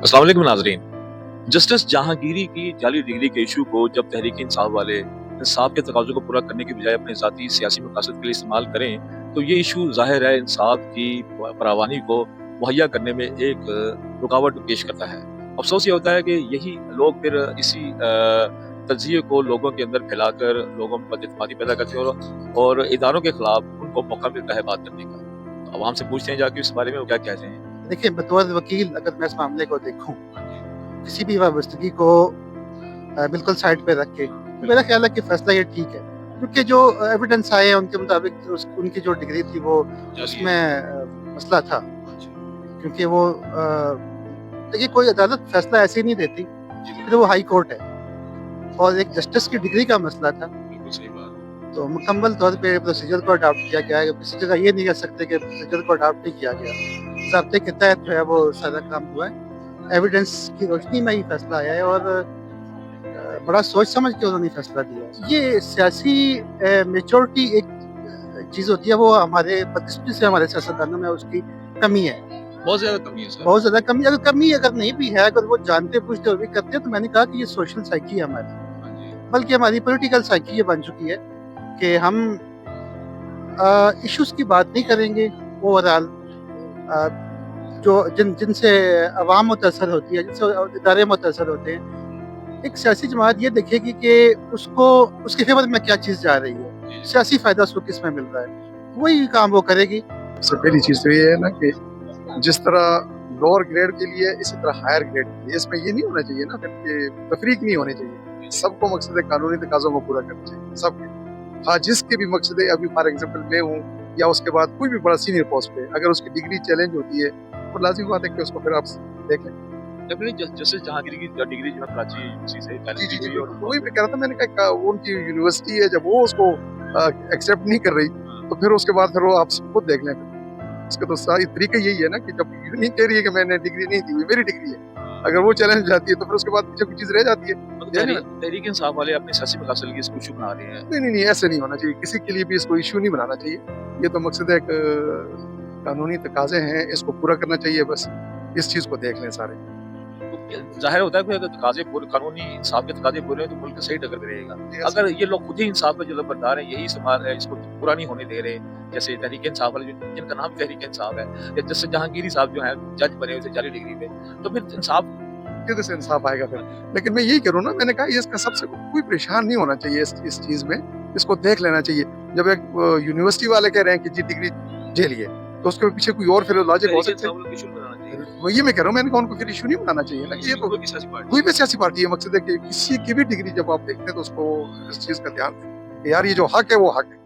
अस्सलाम वालेकुम नाज़रीन। जस्टिस जहांगीरी की जाली डिग्री के इशू को जब तहरीक इंसाफ वाले इंसाफ के तकाज़ों को पूरा करने की बजाय अपने ज़ाती सियासी मकासद के लिए इस्तेमाल करें, तो ये इशू ज़ाहिर है इंसाफ की फरावानी को मुहैया करने में एक रुकावट पेश करता है। अफ़सोस ये होता है कि यही लोग फिर इसी तज्ज़िये को लोगों के अंदर फैलाकर लोगों में बदइत्मीदी पैदा करते हैं और इदारों के खिलाफ उनको मौका मिलता है बात करने का। तो अवाम से पूछते हैं जाके इस बारे में वो क्या कहते हैं। देखिए, बतौर वकील अगर मैं इस मामले को देखूँ, किसी भी वाबस्तगी को बिल्कुल साइड पे रख के, तो मेरा ख़्याल है कि फ़ैसला ये ठीक है। क्योंकि जो एविडेंस आए हैं उनके मुताबिक उनकी जो डिग्री थी वो उसमें मसला था। क्योंकि वो देखिए कोई अदालत फ़ैसला ऐसे ही नहीं देती, फिर वो हाई कोर्ट है और एक जस्टिस की डिग्री का मसला था। बिल्कुल सही बात। तो मुकम्मल तौर पे प्रोसीजर को अडॉप्ट किया गया है। किसी जगह ये नहीं कह सकते कि प्रोसीजर को अडॉप्ट नहीं किया गया। ज़ाब्ते के तहत जो है वो सारा काम हुआ है। एविडेंस की रोशनी में ही फैसला आया है और बड़ा सोच समझ के उन्होंने फैसला दिया है। ये सियासी मैच्योरिटी एक चीज़ होती है, वो हमारे बदकिस्मती से हमारे सियासतदानों में उसकी कमी है। बहुत ज़्यादा कमी है सर। बहुत ज़्यादा कमी, अगर नहीं भी है, अगर वो जानते पूछते हुए भी करते हैं, तो मैंने कहा कि ये सोशल साइकी है हमारी, हाँ जी। बल्कि हमारी पॉलिटिकल साइकी ये बन चुकी है कि हम इश्यूज़ की बात नहीं करेंगे ओवरऑल, जो जिनसे अवाम मुतासर होती है, जिनसे इदारे मुतासर होते हैं। एक सियासी जमात ये देखेगी कि उसको उसके फेवर में क्या चीज़ जा रही है, सियासी फ़ायदा उसको किस में मिल रहा है, वही काम वो करेगी। सबसे पहली चीज़ तो ये है ना कि जिस तरह लोअर ग्रेड के लिए इसी तरह हायर ग्रेड के लिए इसमें ये नहीं होना चाहिए ना फिर कि तफरीक नहीं होनी चाहिए। सबको मकसद है कानूनी तकाज़ों को पूरा करना चाहिए, सबके। हाँ, जिसके भी मकसद है, अभी फॉर एग्जाम्पल मैं हूँ या उसके बाद कोई भी बड़ा सीनियर पोस्ट पे, अगर उसकी डिग्री चैलेंज होती है तो लाज़मी बात है कि उसको फिर आप देख लें। डेफिनेटली जस्टिस जहांगीर की डिग्री जो है कराची यूनिवर्सिटी से जी पहले जी की जी, हुई और वही मैं कह रहा था। मैंने कहा उनकी यूनिवर्सिटी है, जब वो उसको एक्सेप्ट नहीं कर रही तो फिर उसके बाद फिर वो आप खुद देख लें। इसका तो सारी तरीका यही है ना कि जब ये नहीं कह रही है कि मैंने डिग्री नहीं दी हुई, मेरी डिग्री है, अगर वो चैलेंज जाती है तो फिर उसके बाद पीछे कोई चीज़ रह जाती है। तहरीक इंसाफ वाले अपने सियासी मकासद की इसको इशू बना रहे हैं। नहीं नहीं नहीं, ऐसे नहीं होना चाहिए, किसी के लिए भी इसको इशू नहीं बनाना चाहिए। ये तो मकसद है, कानूनी तकाजे हैं, इसको पूरा करना चाहिए, बस इस चीज़ को देख लें सारे। तो जाहिर होता है कि अगर तकाजे पूरे कानूनी इंसाफ के तकाजे पूरे हैं तो मुल्क सही डगर रहेगा। अगर ये लोग खुद ही इंसाफ का जो लबरदार हैं, यही इस्तेमाल है, इसको पूरा नहीं होने दे रहे, जैसे तहरीक इंसाफ वाले जिनका नाम तहरीक इंसाफ है, या जैसे जहांगीरी साहब जो है जज बने हुए थे जाली डिग्री पे, तो फिर इंसाफ किधर से इंसाफ आएगा फिर? लेकिन मैं यही करूँ ना, मैंने कहा ये इसका सबसे कोई परेशान नहीं होना चाहिए इस चीज़ में, इसको देख लेना चाहिए। जब एक यूनिवर्सिटी वाले कह रहे हैं कि जी डिग्री झेलिए, तो उसके पीछे कोई और फिर लॉजिक हो सकता है। इशू बनाना चाहिए। वही मैं कह रहा हूँ, मैंने कहा उनको फिर इशू नहीं बनाना चाहिए ना, कि ये तो कोई भी सियासी पार्टी कोई भी सियासी पार्टी है। मकसद है कि किसी की भी डिग्री जब आप देखते हैं तो उसको इस चीज़ का ध्यान दें कि यार ये जो हक है वो हक है।